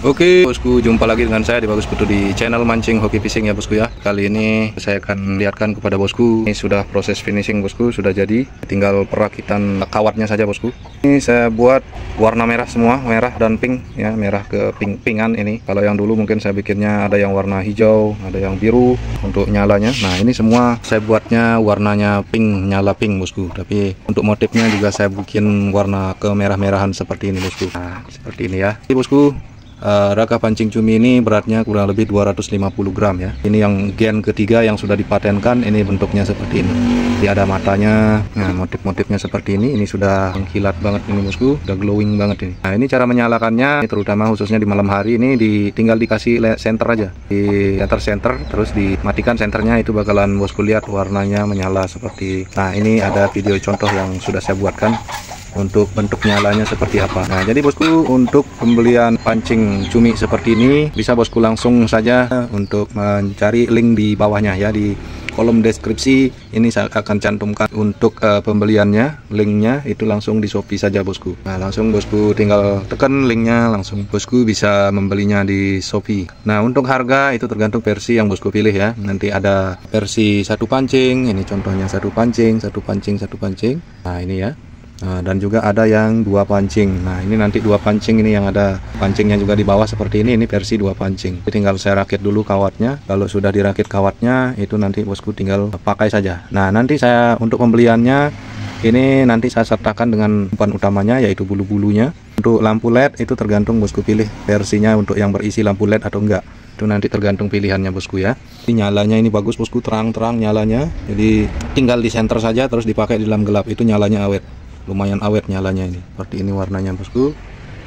Oke bosku, jumpa lagi dengan saya di Bagus Putu di channel mancing hoki fishing ya bosku ya. Kali ini saya akan lihatkan kepada bosku, ini sudah proses finishing bosku, sudah jadi, tinggal perakitan kawatnya saja bosku. Ini saya buat warna merah semua, merah dan pink ya, merah ke pink-pinkan ini. Kalau yang dulu mungkin saya bikinnya ada yang warna hijau, ada yang biru untuk nyalanya. Nah ini semua saya buatnya warnanya pink, nyala pink bosku. Tapi untuk motifnya juga saya bikin warna kemerah-merahan seperti ini bosku. Nah seperti ini ya. Ini bosku. Raka pancing cumi ini beratnya kurang lebih 250 gram ya. Ini yang gen ketiga yang sudah dipatenkan. Ini bentuknya seperti ini. Dia ada matanya. Nah motif-motifnya seperti ini. Ini sudah mengkilat banget ini bosku. Udah glowing banget ini. Nah ini cara menyalakannya, ini terutama khususnya di malam hari ini tinggal dikasih senter aja. Di center terus dimatikan senternya, itu bakalan bosku lihat warnanya menyala seperti. Nah ini ada video contoh yang sudah saya buatkan untuk bentuk nyalanya seperti apa. Nah jadi bosku, untuk pembelian pancing cumi seperti ini bisa bosku langsung saja untuk mencari link di bawahnya ya, di kolom deskripsi ini saya akan cantumkan untuk pembeliannya. Linknya itu langsung di Shopee saja bosku. Nah langsung bosku tinggal tekan linknya, langsung bosku bisa membelinya di Shopee. Nah untuk harga itu tergantung versi yang bosku pilih ya. Nanti ada versi satu pancing, ini contohnya satu pancing. Nah ini ya. Nah, dan juga ada yang dua pancing. Nah ini nanti dua pancing ini yang ada pancingnya juga di bawah seperti ini versi dua pancing. Jadi tinggal saya rakit dulu kawatnya. Kalau sudah dirakit kawatnya, itu nanti bosku tinggal pakai saja. Nah nanti saya untuk pembeliannya ini nanti saya sertakan dengan umpan utamanya, yaitu bulu-bulunya. Untuk lampu LED itu tergantung bosku pilih versinya untuk yang berisi lampu LED atau enggak. Itu nanti tergantung pilihannya bosku ya. Ini nyalanya ini bagus bosku, terang-terang nyalanya. Jadi tinggal di center saja terus dipakai di dalam gelap, itu nyalanya awet. Lumayan awet nyalanya ini. Seperti ini warnanya bosku.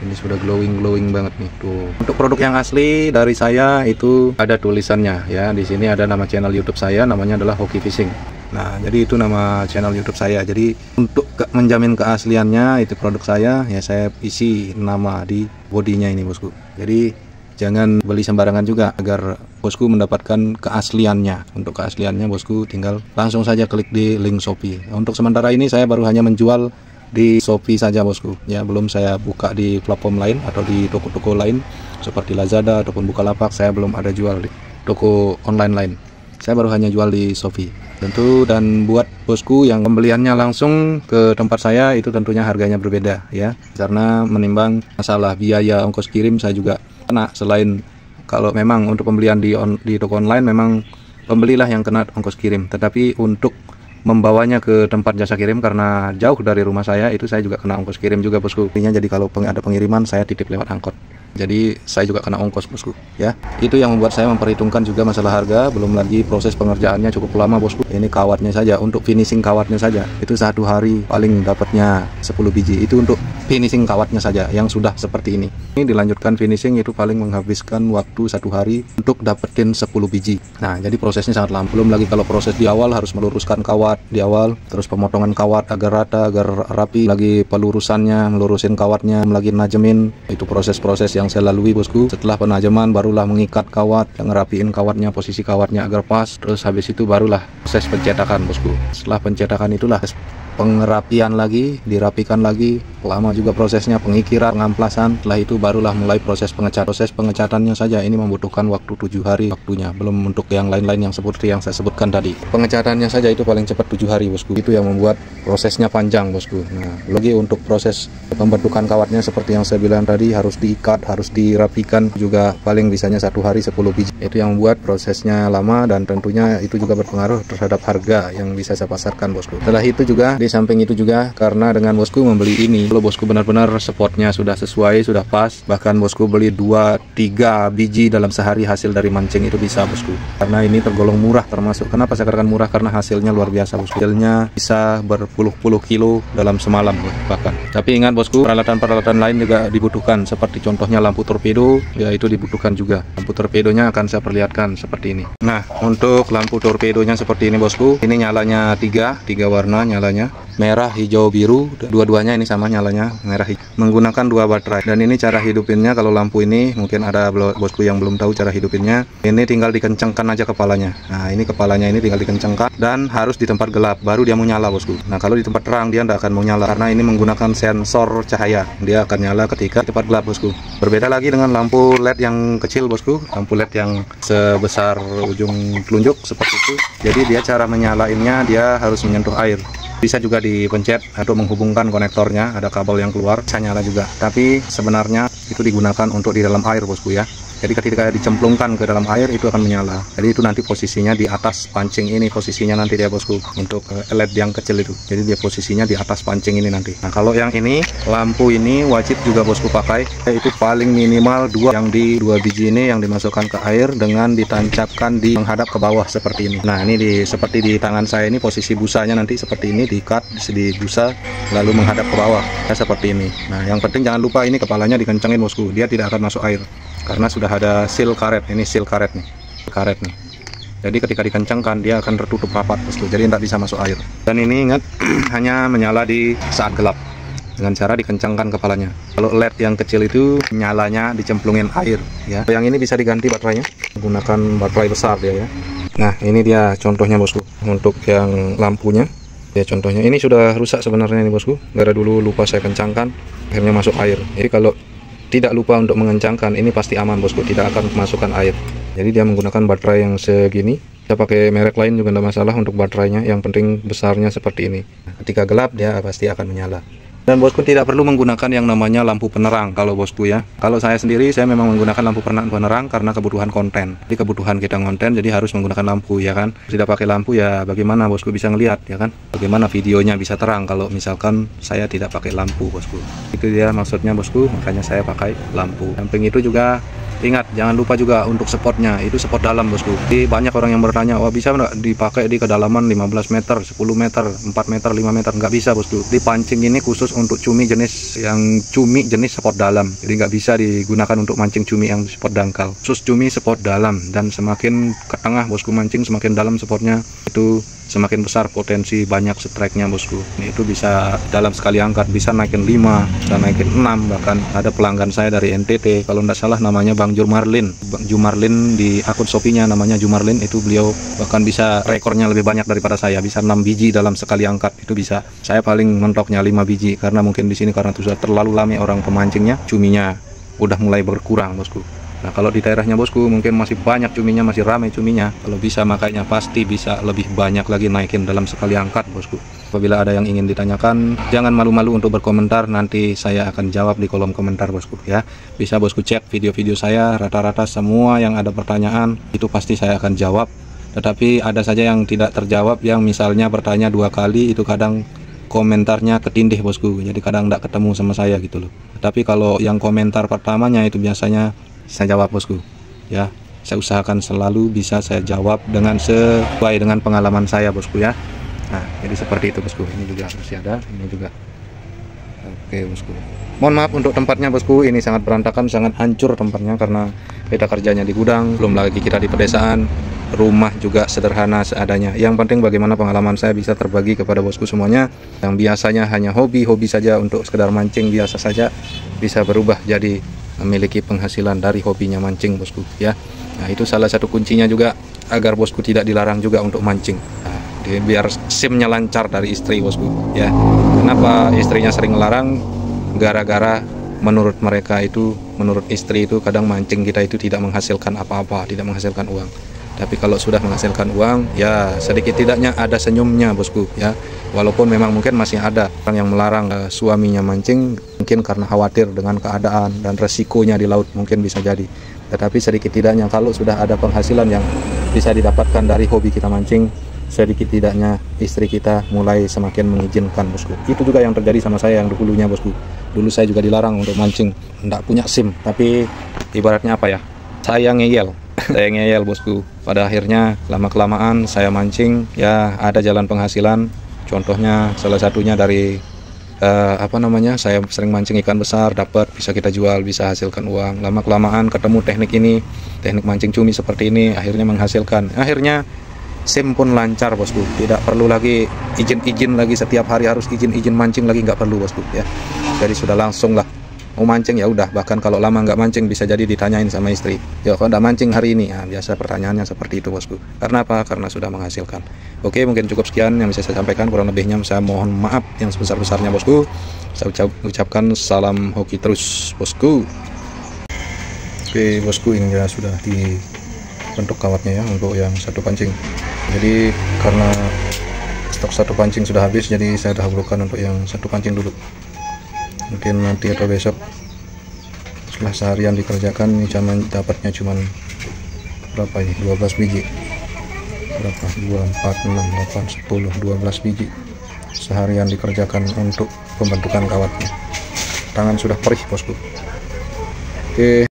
Ini sudah glowing banget nih tuh. Untuk produk yang asli dari saya itu ada tulisannya ya. Di sini ada nama channel YouTube saya, namanya adalah Hoki Fishing. Nah, jadi itu nama channel YouTube saya. Jadi untuk menjamin keasliannya itu produk saya ya, saya isi nama di bodinya ini bosku. Jadi jangan beli sembarangan juga agar bosku mendapatkan keasliannya. Untuk keasliannya bosku tinggal langsung saja klik di link Shopee. Untuk sementara ini saya baru hanya menjual di Shopee saja bosku ya, belum saya buka di platform lain atau di toko-toko lain seperti Lazada ataupun Bukalapak. Saya belum ada jual di toko online lain, saya baru hanya jual di Shopee tentu. Dan buat bosku yang pembeliannya langsung ke tempat saya, itu tentunya harganya berbeda ya, karena menimbang masalah biaya ongkos kirim saya juga kena. Selain kalau memang untuk pembelian di toko online memang pembelilah yang kena ongkos kirim, tetapi untuk membawanya ke tempat jasa kirim karena jauh dari rumah saya, itu saya juga kena ongkos kirim juga bosku. Jadi kalau ada pengiriman saya titip lewat angkot, jadi saya juga kena ongkos bosku ya. Itu yang membuat saya memperhitungkan juga masalah harga. Belum lagi proses pengerjaannya cukup lama bosku. Ini kawatnya saja, untuk finishing kawatnya saja itu 1 hari paling dapatnya 10 biji. Itu untuk finishing kawatnya saja yang sudah seperti ini. Ini dilanjutkan finishing itu paling menghabiskan waktu 1 hari untuk dapetin 10 biji. Nah jadi prosesnya sangat lama. Belum lagi kalau proses di awal harus meluruskan kawat di awal, terus pemotongan kawat agar rata, agar rapi, lagi pelurusannya, melurusin kawatnya, lagi najemin. Itu proses-proses yang saya lalui bosku. Setelah penajaman barulah mengikat kawat, ngerapiin kawatnya, posisi kawatnya agar pas. Terus habis itu barulah proses pencetakan bosku. Setelah pencetakan itulah pengerapian lagi, dirapikan lagi, lama juga prosesnya, pengikiran, pengamplasan. Setelah itu barulah mulai proses pengecat. Proses pengecatannya saja ini membutuhkan waktu 7 hari waktunya, belum untuk yang lain-lain yang seperti yang saya sebutkan tadi. Pengecatannya saja itu paling cepat 7 hari bosku. Itu yang membuat prosesnya panjang bosku. Nah lagi untuk proses pembentukan kawatnya seperti yang saya bilang tadi, harus diikat, harus dirapikan juga, paling bisanya 1 hari 10 biji. Itu yang membuat prosesnya lama, dan tentunya itu juga berpengaruh terhadap harga yang bisa saya pasarkan bosku. Setelah itu juga di samping itu juga, karena dengan bosku membeli ini, kalau bosku benar-benar spotnya sudah sesuai, sudah pas, bahkan bosku beli 2-3 biji dalam sehari hasil dari mancing itu bisa bosku. Karena ini tergolong murah termasuk. Kenapa saya katakan murah? Karena hasilnya luar biasa bosku. Hasilnya bisa berpuluh-puluh kilo dalam semalam bahkan. Tapi ingat bosku, peralatan-peralatan lain juga dibutuhkan, seperti contohnya lampu torpedo ya, itu dibutuhkan juga. Lampu torpedonya akan saya perlihatkan seperti ini. Nah untuk lampu torpedonya seperti ini bosku. Ini nyalanya tiga warna nyalanya. merah, hijau, biru, dua-duanya ini sama nyalanya, merah hijau. Menggunakan 2 baterai. Dan ini cara hidupinnya. Kalau lampu ini mungkin ada bosku yang belum tahu cara hidupinnya. Ini tinggal dikencangkan aja kepalanya. Nah, ini kepalanya ini tinggal dikencangkan dan harus di tempat gelap baru dia mau nyala, bosku. Nah, kalau di tempat terang dia tidak akan mau nyala karena ini menggunakan sensor cahaya. Dia akan nyala ketika di tempat gelap, bosku. Berbeda lagi dengan lampu LED yang kecil, bosku. Lampu LED yang sebesar ujung telunjuk seperti itu. Jadi dia cara menyalainnya dia harus menyentuh air. Bisa juga dipencet untuk menghubungkan konektornya, ada kabel yang keluar, bisa nyala juga. Tapi sebenarnya itu digunakan untuk di dalam air, bosku ya. Jadi ketika dicemplungkan ke dalam air itu akan menyala. Jadi itu nanti posisinya di atas pancing ini, posisinya nanti dia, bosku, untuk LED yang kecil itu. Jadi dia posisinya di atas pancing ini nanti. Nah, kalau yang ini, lampu ini wajib juga, bosku, pakai. Itu paling minimal 2, yang di 2 biji ini yang dimasukkan ke air dengan ditancapkan di menghadap ke bawah seperti ini. Nah, ini seperti di tangan saya ini posisi busanya nanti seperti ini, diikat di busa lalu menghadap ke bawah ya, seperti ini. Nah, yang penting jangan lupa ini kepalanya dikencengin, bosku. Dia tidak akan masuk air karena sudah ada seal karet. Ini seal karet nih, karet nih. Jadi ketika dikencangkan dia akan tertutup rapat, bosku. Jadi tidak bisa masuk air. Dan ini ingat hanya menyala di saat gelap dengan cara dikencangkan kepalanya. Kalau LED yang kecil itu nyalanya dicemplungin air ya. Yang ini bisa diganti baterainya menggunakan baterai besar dia ya. Nah, ini dia contohnya, bosku, untuk yang lampunya. Ya, contohnya ini sudah rusak sebenarnya ini, bosku. Gara dulu lupa saya kencangkan, akhirnya masuk air. Jadi kalau tidak lupa untuk mengencangkan, ini pasti aman, bosku, tidak akan masukkan air. Jadi dia menggunakan baterai yang segini. Kita pakai merek lain juga tidak masalah untuk baterainya, yang penting besarnya seperti ini. Ketika gelap dia pasti akan menyala. Dan, bosku, tidak perlu menggunakan yang namanya lampu penerang kalau, bosku ya. Kalau saya sendiri, saya memang menggunakan lampu penerang karena kebutuhan konten. Jadi kebutuhan kita konten, jadi harus menggunakan lampu ya kan. Tidak pakai lampu ya bagaimana, bosku, bisa ngelihat ya kan. Bagaimana videonya bisa terang kalau misalkan saya tidak pakai lampu, bosku. Itu dia maksudnya, bosku, makanya saya pakai lampu. Samping itu juga ingat, jangan lupa juga untuk spotnya, itu spot dalam, bosku. Jadi banyak orang yang bertanya, wah bisa nggak dipakai di kedalaman 15 meter, 10 meter, 4 meter, 5 meter? Nggak bisa, bosku. Di pancing ini khusus untuk cumi jenis spot dalam. Jadi nggak bisa digunakan untuk mancing cumi yang spot dangkal. Khusus cumi spot dalam, dan semakin ke tengah, bosku, mancing semakin dalam spotnya, itu semakin besar potensi banyak strike-nya, bosku. Itu bisa dalam sekali angkat bisa naikin 5, bisa naikin 6, bahkan ada pelanggan saya dari NTT, kalau tidak salah namanya Bang Jumarlin. Bang Jumarlin di akun Shopee-nya namanya Jumarlin, itu beliau bahkan bisa rekornya lebih banyak daripada saya, bisa 6 biji dalam sekali angkat, itu bisa. Saya paling mentoknya 5 biji karena mungkin di sini karena sudah terlalu lama orang pemancingnya, cuminya udah mulai berkurang, bosku. Nah, kalau di daerahnya, bosku, mungkin masih banyak cuminya, masih ramai cuminya. Kalau bisa makanya pasti bisa lebih banyak lagi naikin dalam sekali angkat, bosku. Apabila ada yang ingin ditanyakan, jangan malu-malu untuk berkomentar, nanti saya akan jawab di kolom komentar, bosku ya. Bisa, bosku, cek video-video saya, rata-rata semua yang ada pertanyaan itu pasti saya akan jawab. Tetapi ada saja yang tidak terjawab, yang misalnya bertanya 2 kali itu kadang komentarnya ketindih, bosku. Jadi kadang tidak ketemu sama saya gitu loh. Tapi kalau yang komentar pertamanya itu biasanya saya jawab, bosku ya. Saya usahakan selalu bisa saya jawab dengan sesuai dengan pengalaman saya, bosku ya. Nah, jadi seperti itu, bosku. Ini juga masih ada, ini juga. Oke, bosku. Mohon maaf untuk tempatnya, bosku. Ini sangat berantakan, sangat hancur tempatnya karena kita kerjanya di gudang, belum lagi kita di pedesaan. Rumah juga sederhana seadanya. Yang penting bagaimana pengalaman saya bisa terbagi kepada bosku semuanya. Yang biasanya hanya hobi saja untuk sekedar mancing biasa saja, bisa berubah jadi memiliki penghasilan dari hobinya mancing, bosku ya. Nah, itu salah satu kuncinya juga agar bosku tidak dilarang juga untuk mancing. Nah, biar SIM-nya lancar dari istri, bosku ya. Kenapa istrinya sering melarang? Gara-gara menurut mereka itu, menurut istri itu kadang mancing kita itu tidak menghasilkan apa-apa, tidak menghasilkan uang. Tapi kalau sudah menghasilkan uang, ya sedikit tidaknya ada senyumnya, bosku ya. Walaupun memang mungkin masih ada orang yang melarang suaminya mancing, mungkin karena khawatir dengan keadaan dan resikonya di laut, mungkin bisa jadi. Tetapi sedikit tidaknya kalau sudah ada penghasilan yang bisa didapatkan dari hobi kita mancing, sedikit tidaknya istri kita mulai semakin mengizinkan, bosku. Itu juga yang terjadi sama saya yang dulunya, bosku. Dulu saya juga dilarang untuk mancing, tidak punya SIM. Tapi ibaratnya apa ya, saya ngeyel. Saya ngeyel, bosku. Pada akhirnya lama-kelamaan saya mancing, ya ada jalan penghasilan. Contohnya salah satunya dari saya sering mancing ikan besar, dapat, bisa kita jual, bisa hasilkan uang. Lama-kelamaan ketemu teknik ini, teknik mancing cumi seperti ini, akhirnya menghasilkan. Akhirnya SIM pun lancar bosku, tidak perlu lagi izin-izin lagi setiap hari harus izin-izin mancing lagi, nggak perlu bosku ya. Jadi sudah langsung lah mau mancing ya udah, bahkan kalau lama nggak mancing bisa jadi ditanyain sama istri, ya kok udah mancing hari ini, nah, biasa pertanyaannya seperti itu bosku. Karena apa? Karena sudah menghasilkan. Oke, mungkin cukup sekian yang bisa saya sampaikan, kurang lebihnya saya mohon maaf yang sebesar-besarnya bosku. Saya ucapkan salam hoki terus bosku. Oke bosku, ini ya sudah dibentuk kawatnya ya untuk yang satu pancing. Jadi karena stok satu pancing sudah habis, jadi saya dahulukan untuk yang satu pancing dulu. Mungkin nanti atau besok setelah seharian dikerjakan ini cuman dapatnya cuman berapa ini, 12 biji, berapa, 2, 4, 6, 8, 10, 12 biji seharian dikerjakan untuk pembentukan kawatnya. Tangan sudah perih bosku. Oke.